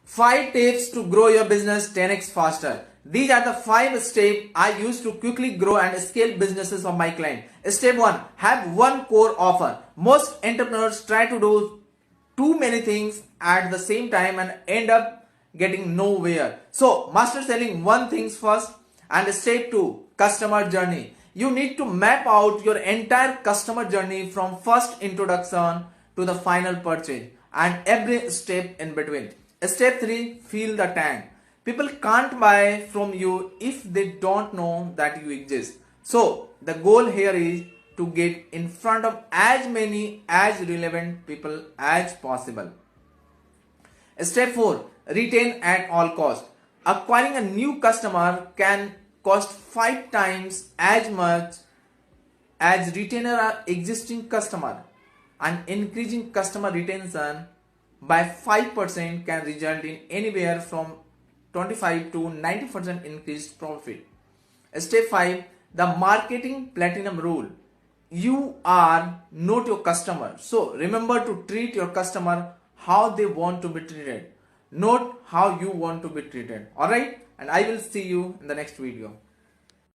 5 tips to grow your business 10x faster. These are the 5 steps I use to quickly grow and scale businesses of my client. Step 1. Have one core offer. Most entrepreneurs try to do too many things at the same time and end up getting nowhere. So master selling one things first. And step 2. Customer journey. You need to map out your entire customer journey from first introduction to the final purchase and every step in between. Step 3. Fill the tank. People can't buy from you if they don't know that you exist. So the goal here is to get in front of as many as relevant people as possible. Step 4. Retain at all cost. Acquiring a new customer can cost 5 times as much as retaining an existing customer, and increasing customer retention by 5% can result in anywhere from 25 to 90% increased profit. Step 5. The marketing platinum rule. You are not your customer, so remember to treat your customer how they want to be treated, not how you want to be treated. Alright, and I will see you in the next video.